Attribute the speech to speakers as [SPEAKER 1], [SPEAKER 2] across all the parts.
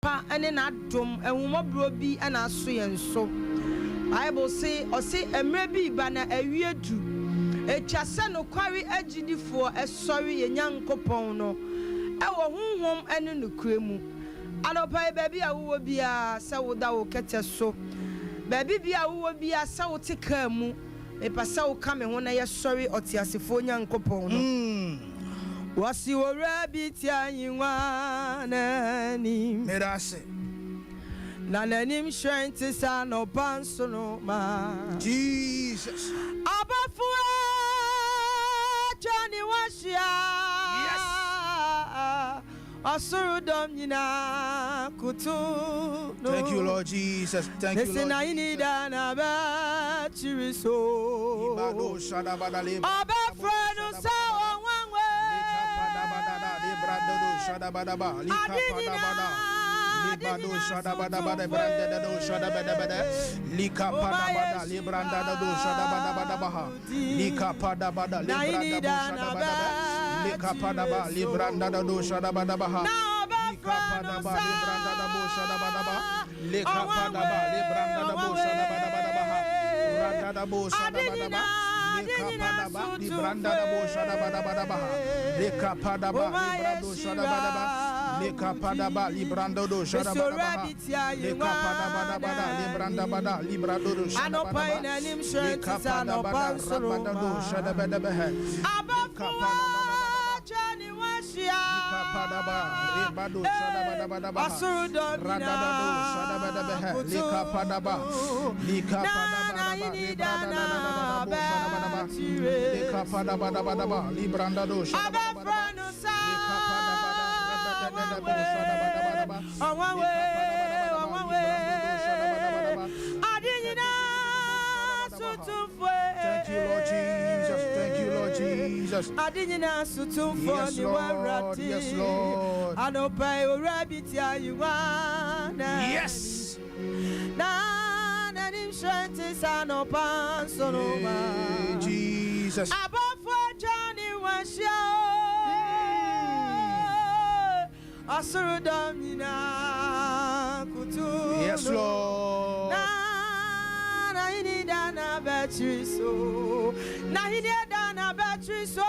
[SPEAKER 1] pa ene na dom enwomobro bi ana aso yen so Bible say o say emre bi ba na awie du etwase no kware agidifo esori ye Nyankopon no ewo honhom ene no kremu anopa baby awo bia se woda wo kete so baby bia awo bia se wo teka mu epasa wo ka me ho na ye sori otiasefo Nyankopon no wasi wo rabi ti anyinwa nani
[SPEAKER 2] merase
[SPEAKER 1] na nanim strength sa no panso no ma
[SPEAKER 2] Jesus
[SPEAKER 1] abafua Johnny washia
[SPEAKER 2] yes
[SPEAKER 1] asurudom nyina kutu no.
[SPEAKER 2] Thank you Lord Jesus, thank you Lord.
[SPEAKER 1] Listen, I need an abachiriso
[SPEAKER 2] ibado shada badale
[SPEAKER 1] abafreno sa one way
[SPEAKER 2] librado shada badaba likapada libado shada badaba brandado shada badaba likapada bada librandado shada badaba likapada bada librandado shada badaba likapada bada librandado shada badaba likapada bada librandado shada badaba likapada bada librandado shada badaba radadabo shada badaba likapada bada librandado shada badaba likapada bada librando shada badaba likapada bada librando do shada badaba likapada bada libranda bada librando do shada badaba likapada bada rabando shada badaba likapada Johnny washia likapada bada rebado shada badaba radadado shada badaba likapada bada likapada bada likapada bada libranda do shada badaba Thank you, Lord Jesus. Thank you, Lord Jesus. Yes, Lord. Yes, Lord. Yes. Jesus. Yes, Lord.
[SPEAKER 1] Na ini dana battery so. Na ini dana battery so.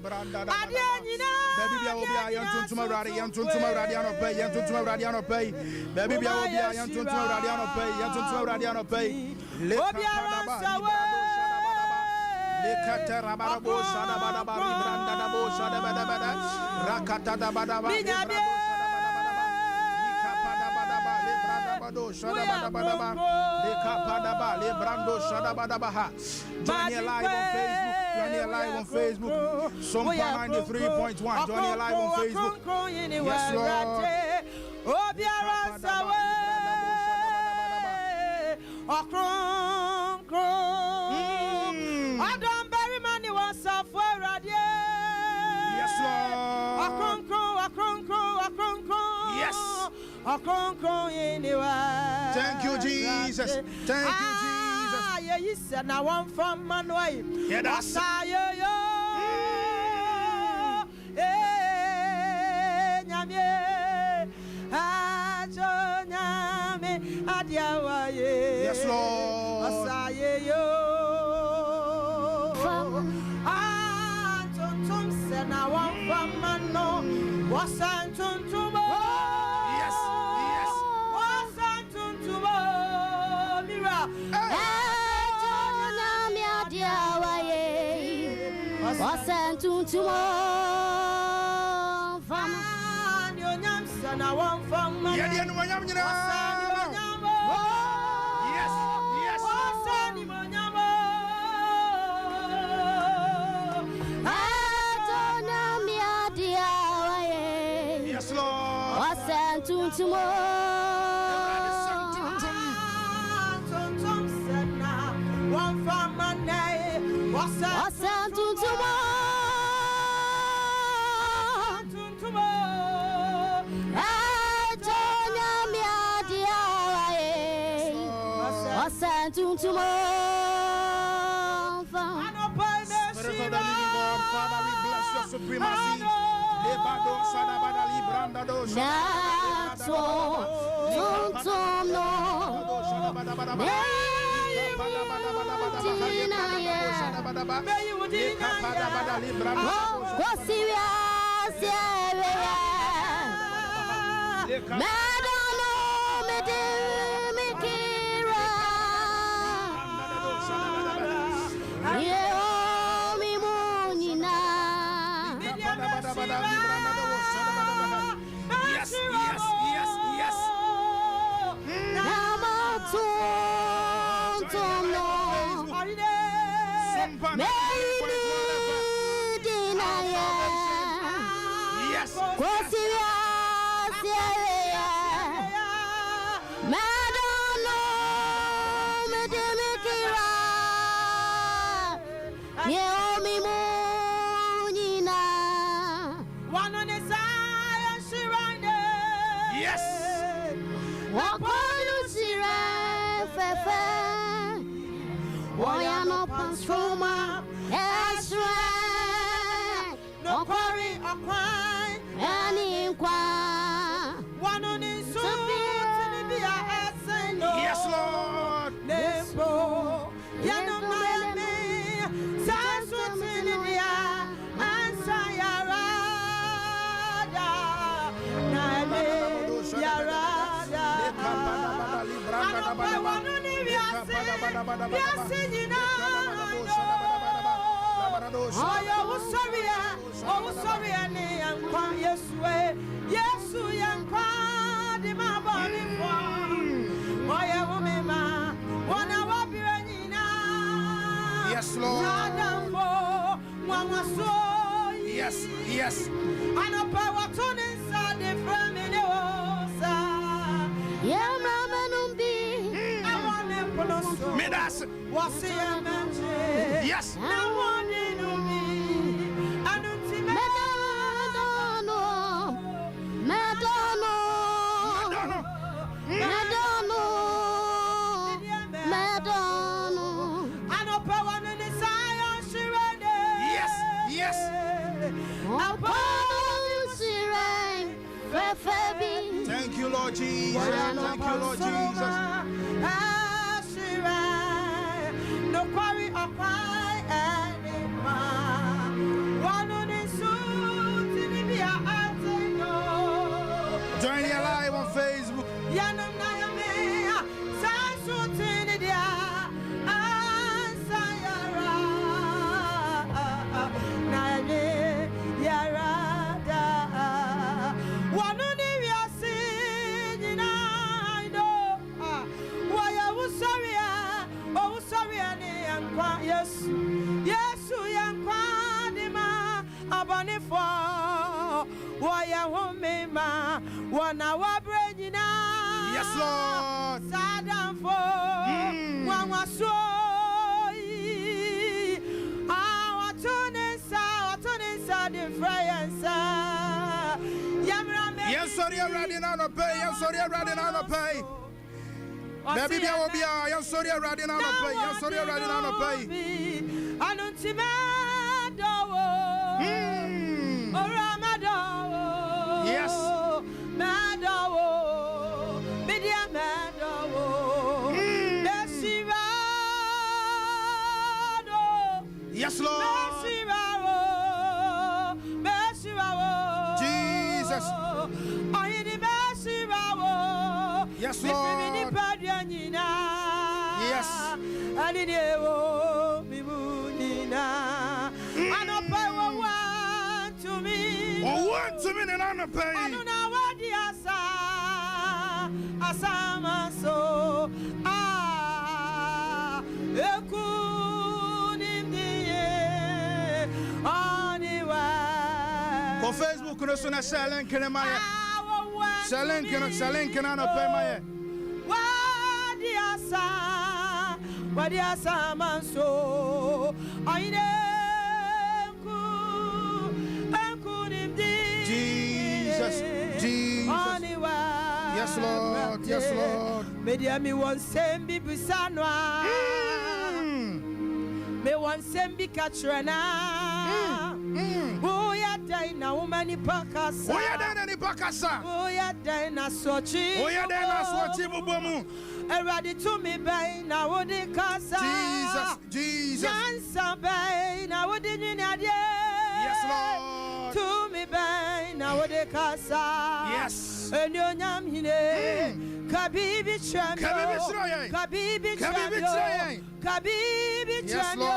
[SPEAKER 2] Baby, be able to be a young to Maradi, young to Maradiano pay, young to Maradiano pay. Baby, be able to be a young to Maradiano pay, young to Maradiano pay. Lekata rababo shada badaba libranda dabo shada badaba rakata da badaba librando shada badaba likapada badaba libranda bado shada badaba likapada ba librando shada badaba. Join here live on Facebook. Join here live on Facebook. Sompa 93.1. Join here live on Facebook. Yes, Lord. Yes. Thank you, Jesus. Thank you, Jesus.
[SPEAKER 1] Yes, and I want from Manway.
[SPEAKER 2] Yeah, that's yes, Lord. Yes, yes. Supremacy.
[SPEAKER 3] Sompa, that's right. No quarry or crime, any inquire. One on his soul,
[SPEAKER 2] yes, Lord.
[SPEAKER 3] Nepo, Yano Miami, Sasu Tinidia, and Sayarada, Nale, Yarada,
[SPEAKER 2] Yes, Lord. Yes, yes. Midas. Yes. Yes. Thank you, Lord Jesus. Thank you, Lord Jesus.
[SPEAKER 3] No quarry or cry anymore. One on his suit in India.
[SPEAKER 2] Join your live on Facebook.
[SPEAKER 3] Yanam Nayame, Sasu Tinidia, Sayara, Nayame, Yarada. One on the sin, I know. Why I was sorry, oh, sorry, and yes, yes, young Quadima, Abanifo, why I won't me, ma, 1 hour bread.
[SPEAKER 2] Yes, Lord.
[SPEAKER 3] Sadam for one was so. Our tunis are the friends.
[SPEAKER 2] Yes, sorry, I'm ready now to pay. Yes, sorry, I'm ready now to pay. Maybe there will be a yes, sorry, I'm ready now to pay. Yes, sorry, I'm ready now to pay.
[SPEAKER 3] I don't see
[SPEAKER 2] Yes. Yes, Lord. Jesus. Yes, Lord. Yes. One to me, and I'm a pay. I don't know what the
[SPEAKER 3] Asama so
[SPEAKER 2] for Facebook, no sooner selling can I selling can I pay my
[SPEAKER 3] what the Asama so I
[SPEAKER 2] Jesus, Jesus. Yes, Lord, yes, Lord.
[SPEAKER 3] Me won sembi busanwa. Me won sembi kachurana. Oh ya na umani pakasa.
[SPEAKER 2] Oya dena ni pakasa.
[SPEAKER 3] Oya dena sochi.
[SPEAKER 2] Oya dena sochi bubomu.
[SPEAKER 3] Ready to me bay na wodi kasa.
[SPEAKER 2] Jesus.
[SPEAKER 3] Jansa bay na wodi nyinadia.
[SPEAKER 2] Yes, Lord.
[SPEAKER 3] To me bay na wodi kasa.
[SPEAKER 2] Yes.
[SPEAKER 3] Enyo nyam hine. Kabibi chamyo. Kabibi chamyo. Kabibi chamyo.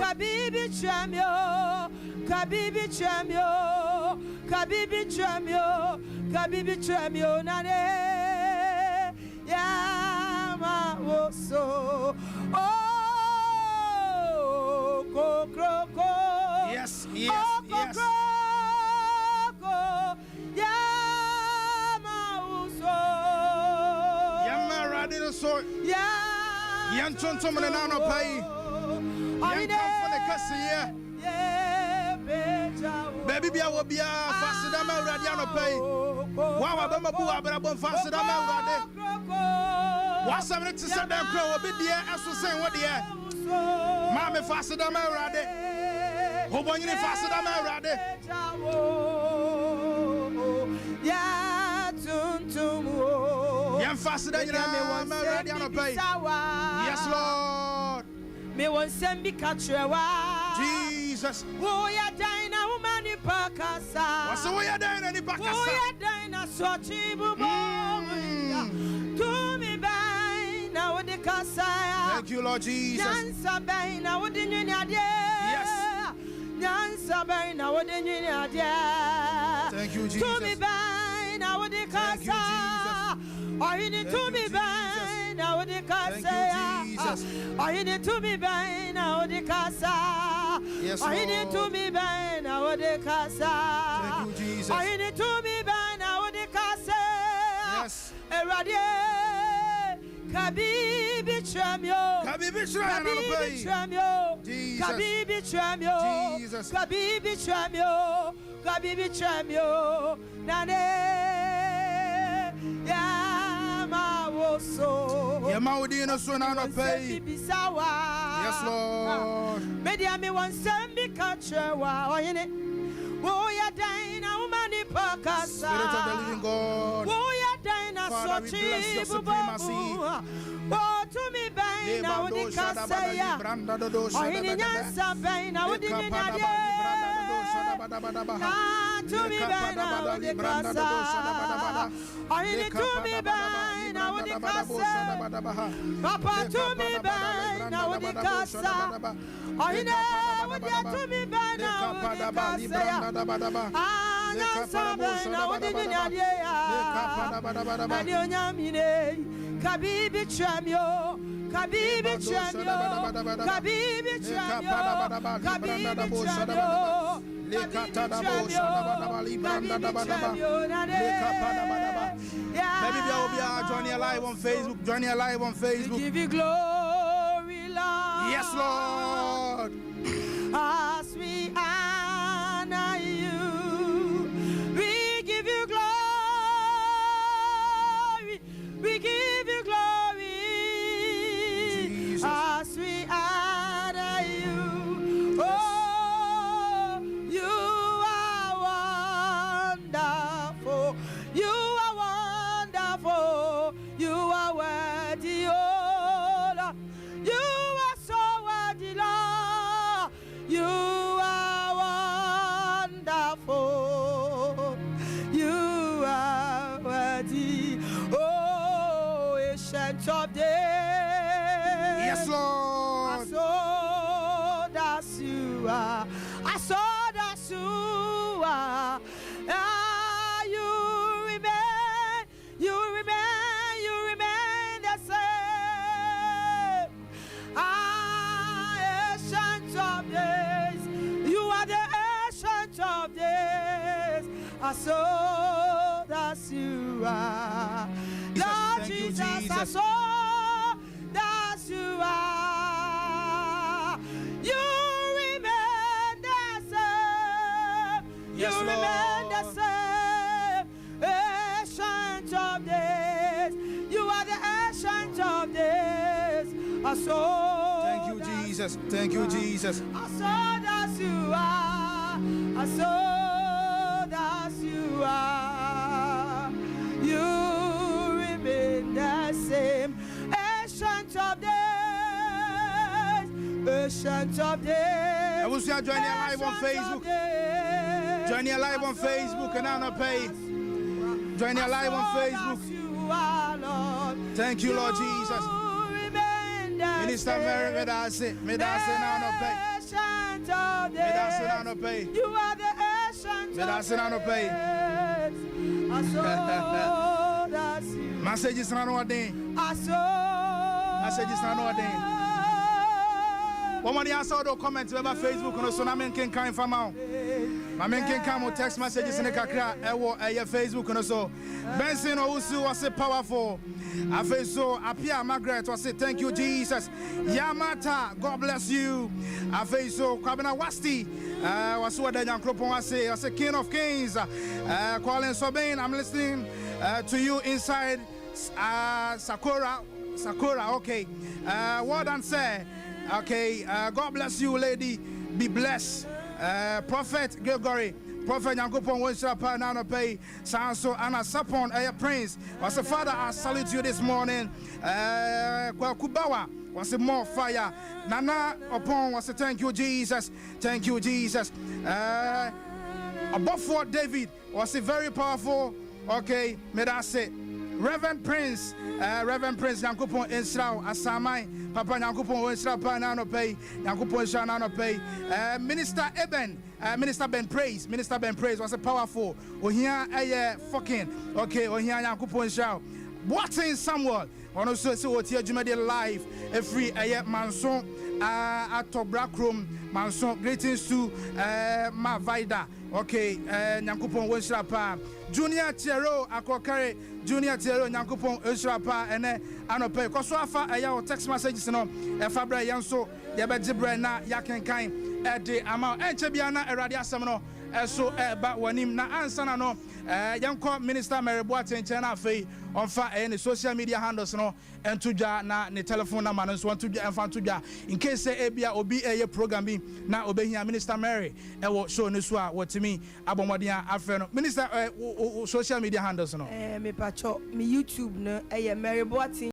[SPEAKER 3] Kabibi chamyo. Kabibi chamyo. Kabibi chamyo. Kabibi chamyo nane. Yama woso. Oh, kokroko.
[SPEAKER 2] Yes.
[SPEAKER 3] Kokroko. Yama woso.
[SPEAKER 2] Yama radino so. Yan tonto mene na no pai. Yan kamfo ne kase ye. Baby bia wo bia fasida ma urade ano pai. Wa wa ba mabu abra bon fasida ma urade. Wa samre ti se den kro obi de aso sen wo de. Ma me fasida ma urade. Ho bonyini fasida ma urade.
[SPEAKER 3] Ya tuntum wo.
[SPEAKER 2] Yan fasida nyina ma urade ano pai. Yes, Lord.
[SPEAKER 3] Me won sembi katrewa.
[SPEAKER 2] Jesus.
[SPEAKER 3] Wo ya dina umani pakasa.
[SPEAKER 2] Wasa wo ya dina ni pakasa.
[SPEAKER 3] Wo ya dina sochi bubo. To me bay na wodi kasa.
[SPEAKER 2] Thank you, Lord Jesus.
[SPEAKER 3] Nyansa bay na wodi nyinadia.
[SPEAKER 2] Yes.
[SPEAKER 3] Nyansa bay na wodi nyinadia.
[SPEAKER 2] Thank you, Jesus.
[SPEAKER 3] To me bay na wodi kasa. Oh, you need to be by now the casa. Oh, you need to be by now the casa.
[SPEAKER 2] Yes,
[SPEAKER 3] oh, you need to be by now the casa.
[SPEAKER 2] Thank you, Jesus.
[SPEAKER 3] Oh, you need to be by now the casa.
[SPEAKER 2] Yes.
[SPEAKER 3] Eradie. Kabibi chamyo.
[SPEAKER 2] Kabibi chamyo.
[SPEAKER 3] Jesus. Kabibi chamyo.
[SPEAKER 2] Jesus.
[SPEAKER 3] Kabibi chamyo. Kabibi chamyo. Nane. So
[SPEAKER 2] Yamaudino Sunano pay. Yes, Lord.
[SPEAKER 3] Media me one sembi catcher wa in it. Woya dina umani pakasa.
[SPEAKER 2] Spirit of the living God.
[SPEAKER 3] Woya dina
[SPEAKER 2] Father, we bless your supremacy.
[SPEAKER 3] Oh, to me bang now the casaya. Oh, in the Yansa bang now the Nadia. To me bang now the casa. Oh, in the to me bang now the casa. Papa to me bang now the casa. Oh, in the to me bang now the casa. Ah, Yansa bang now the Nadia. Adio Yamine. Kabibi chamyo, Kabibi chamyo, Kabibi chamyo, Kabibi chamyo,
[SPEAKER 2] Join your live on Facebook. Join your live on Facebook.
[SPEAKER 3] We give you glory, Lord.
[SPEAKER 2] Yes, Lord.
[SPEAKER 3] As we honor you, we give you glory. We give you glory.
[SPEAKER 2] Jesus.
[SPEAKER 3] As we honor you. Oh, you are wonderful. You are wonderful. You are worthy, oh Lord. You are so worthy, Lord. You are wonderful. You are worthy, oh ancient of days.
[SPEAKER 2] Yes, Lord.
[SPEAKER 3] I saw that you are. I saw that you are. Ah, you remain the same. Ah, ancient of days. You are the ancient of days. I saw that you are. Lord Jesus, I saw that you are. You remain the same.
[SPEAKER 2] Yes,
[SPEAKER 3] you remain the
[SPEAKER 2] Lord.
[SPEAKER 3] same. Ancient of days. You are the ancient of days. I saw.
[SPEAKER 2] Thank you, Jesus. Thank you, Jesus.
[SPEAKER 3] I saw that you are. I saw. you are. You remain the same. Ancient of days. Ancient of days.
[SPEAKER 2] I will see you join your live on Facebook. Join your live on Facebook and I'll pay. Join your live on Facebook. Thank you, Lord Jesus. Minister Mary, may I say now no pay. May I say now no pay.
[SPEAKER 3] You are the ancient.
[SPEAKER 2] May I say now no pay. Messages now no day. Messages now no day. One money I saw the comments about Facebook and so na men can come from out. My men can come with text messages in the kakra Facebook and so Benson Owusu was a powerful. I feel so Apia Margaret was say thank you Jesus. Yamata, God bless you. I feel so Kwabena Wasti was what the young Kropon was say. I say King of Kings. Calling Sobane, I'm listening to you inside Sakura, okay. Well done, sir. Okay, God bless you, lady. Be blessed. Prophet Gregory, Prophet Yankopon Wonshapa Nano Pay, Sanso Anna Sapon, Prince. Was a father, I salute you this morning. Kubawa was a more fire. Nana upon was a thank you, Jesus. Thank you, Jesus. Above for David was a very powerful. Okay, may I say. Reverend Prince Yankopon Israel Asamai, Papa Yankopon Israel Panano Pay, Yankopon Shanano Pay, Minister Ben Praise was a powerful. Ohia a fucking okay, Ohia Yankopon Shao. What's in Samuel? On also see what here Jumadi live a free a manson at Black Room manson. Greetings to Ma Vida. Okay, Yankopon Israel Junior Tiero Akokare Junior Tiero Nyankopon Esrapa ene anope koso afa eya text messages no e fabra yanso ye begibre na yakenkan e de ama enche bia na erade asem no eso ba wanim na ansa na no yanko Minister Mary Boateng na afei onfa ne social media handles no entudwa na ne telephone number no so entudwa enfa entudwa in case ebia obi eye program bi na obehia Minister Mary e wo show ne so a wotimi abomodin afre no Minister social media handles no
[SPEAKER 3] me pacho me YouTube no Mary Boateng